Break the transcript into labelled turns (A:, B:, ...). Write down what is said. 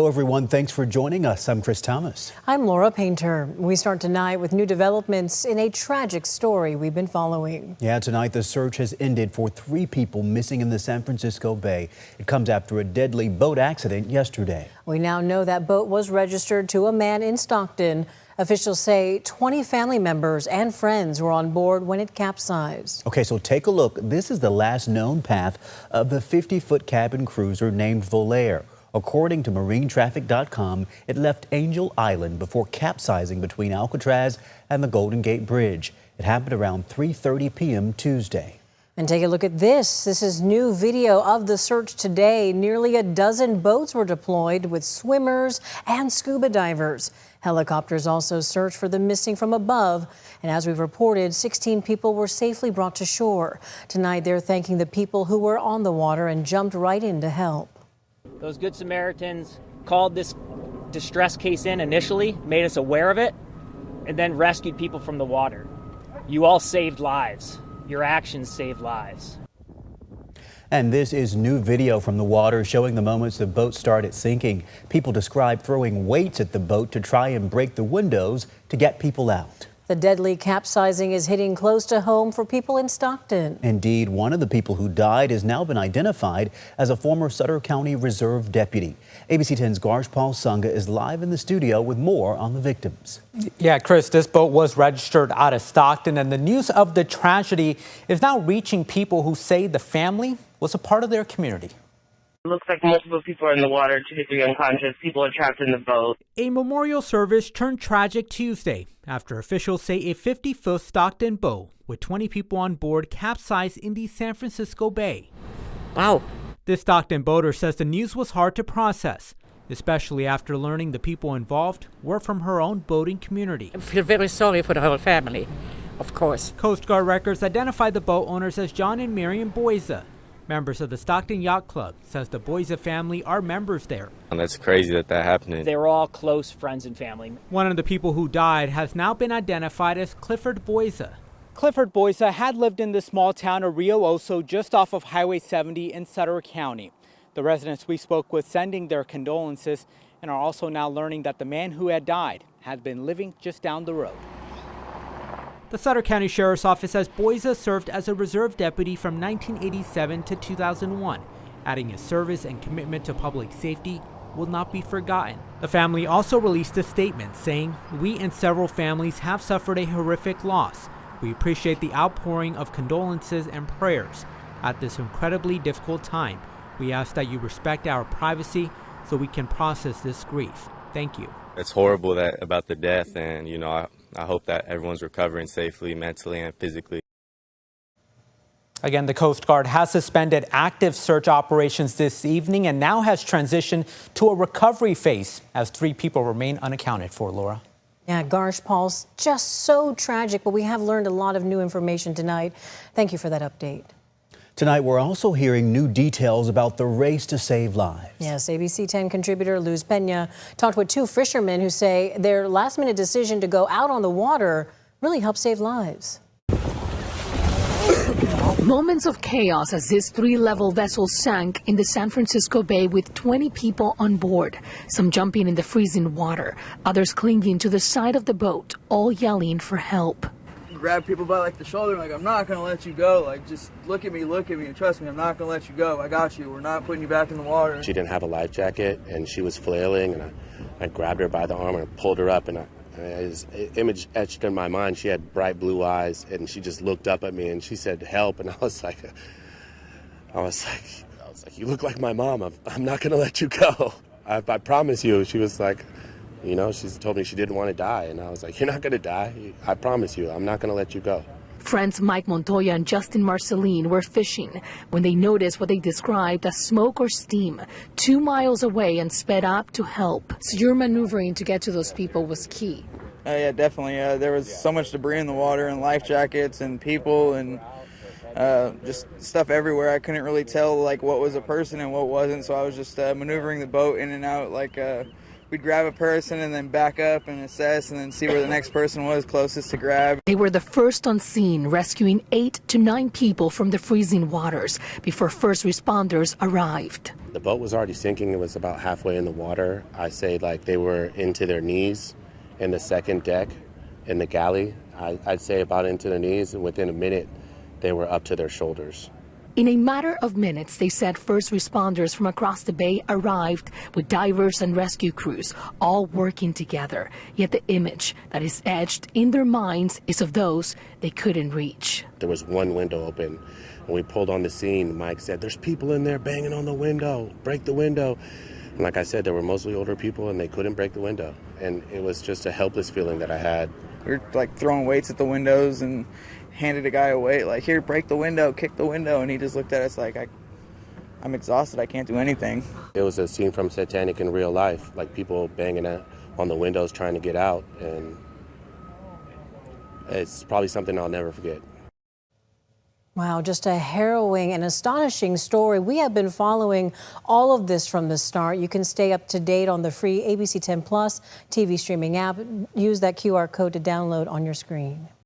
A: Hello everyone, thanks for joining us. I'm Chris Thomas.
B: I'm Laura Painter. We start tonight with new developments in a tragic story we've been following.
A: Yeah, tonight the search has ended for 3 people missing in the San Francisco Bay. It comes after a deadly boat accident yesterday.
B: We now know that boat was registered to a man in Stockton. Officials say 20 family members and friends were on board when it capsized.
A: Okay, so take a look. This is the last known path of the 50-foot cabin cruiser named Volaire. According to marinetraffic.com, it left Angel Island before capsizing between Alcatraz and the Golden Gate Bridge. It happened around 3:30 p.m. Tuesday.
B: And take a look at this. This is new video of the search today. Nearly a dozen boats were deployed with swimmers and scuba divers. Helicopters also searched for the missing from above. And as we've reported, 16 people were safely brought to shore. Tonight, they're thanking the people who were on the water and jumped right in to help.
C: Those Good Samaritans called this distress case in initially, made us aware of it, and then rescued people from the water. You all saved lives. Your actions saved lives.
A: And this is new video from the water showing the moments the boat started sinking. People describe throwing weights at the boat to try and break the windows to get people out.
B: The deadly capsizing is hitting close to home for people in Stockton.
A: Indeed, one of the people who died has now been identified as a former Sutter County Reserve deputy. ABC 10's Garsh Paul-Sunga is live in the studio with more on the victims.
D: Yeah, Chris, this boat was registered out of Stockton, and the news of the tragedy is now reaching people who say the family was a part of their community.
E: It looks like multiple people are in the water, 2 to 3 unconscious. People are trapped in the boat.
F: A memorial service turned tragic Tuesday after officials say a 50-foot Stockton boat with 20 people on board capsized in the San Francisco Bay.
E: Wow.
F: This Stockton boater says the news was hard to process, especially after learning the people involved were from her own boating community.
G: I feel very sorry for the whole family, of course.
F: Coast Guard records identified the boat owners as John and Miriam Boyza. Members of the Stockton Yacht Club says the Boyza family are members there.
H: And that's crazy that happened.
C: They were all close friends and family.
F: One of the people who died has now been identified as Clifford Boyza. Clifford Boyza had lived in the small town of Rio Oso just off of Highway 70 in Sutter County. The residents we spoke with sending their condolences and are also now learning that the man who had died had been living just down the road. The Sutter County Sheriff's Office says Boyza served as a reserve deputy from 1987 to 2001, adding his service and commitment to public safety will not be forgotten. The family also released a statement saying, "We and several families have suffered a horrific loss. We appreciate the outpouring of condolences and prayers at this incredibly difficult time. We ask that you respect our privacy so we can process this grief. Thank you."
H: It's horrible about the death, and I hope that everyone's recovering safely, mentally and physically.
D: Again, the Coast Guard has suspended active search operations this evening and now has transitioned to a recovery phase as 3 people remain unaccounted for, Laura.
B: Yeah, Garsh, Paul's just so tragic, but we have learned a lot of new information tonight. Thank you for that update.
A: Tonight, we're also hearing new details about the race to save lives.
B: Yes, ABC 10 contributor Luz Pena talked with 2 fishermen who say their last-minute decision to go out on the water really helped save lives.
I: Moments of chaos as this 3-level vessel sank in the San Francisco Bay with 20 people on board, some jumping in the freezing water, others clinging to the side of the boat, all yelling for help.
J: Grab people by like the shoulder, like, I'm not gonna let you go, like, just look at me, and trust me, I'm not gonna let you go. I got you. We're not putting you back in the water.
K: She didn't have a life jacket and she was flailing, and I grabbed her by the arm and pulled her up, and his image etched in my mind. She had bright blue eyes and she just looked up at me and she said help, and I was like, you look like my mom. I'm not gonna let you go. I promise you. She was like, she's told me she didn't want to die, and I was like, you're not going to die. I promise you, I'm not going to let you go.
I: Friends Mike Montoya and Justin Marceline were fishing when they noticed what they described as smoke or steam 2 miles away and sped up to help.
B: So your maneuvering to get to those people was key.
J: Yeah, definitely. There was so much debris in the water and life jackets and people and just stuff everywhere. I couldn't really tell like what was a person and what wasn't, so I was just maneuvering the boat in and out like we'd grab a person and then back up and assess and then see where the next person was closest to grab.
I: They were the first on scene, rescuing 8 to 9 people from the freezing waters before first responders arrived.
K: The boat was already sinking. It was about halfway in the water. I say like they were into their knees in the second deck in the galley. I'd say about into their knees, and within a minute they were up to their shoulders.
I: In a matter of minutes, they said first responders from across the bay arrived with divers and rescue crews, all working together. Yet the image that is etched in their minds is of those they couldn't reach.
K: There was one window open. When we pulled on the scene, Mike said, "There's people in there banging on the window. Break the window." And like I said, there were mostly older people, and they couldn't break the window. And it was just a helpless feeling that I had.
J: We were like throwing weights at the windows and handed a guy a weight, like, "Here, break the window, kick the window," and he just looked at us like, I'm exhausted, I can't do anything.
K: It was a scene from Satanic in real life, like people banging on the windows trying to get out, and it's probably something I'll never forget.
B: Wow, just a harrowing and astonishing story. We have been following all of this from the start. You can stay up to date on the free ABC 10 Plus TV streaming app. Use that QR code to download on your screen.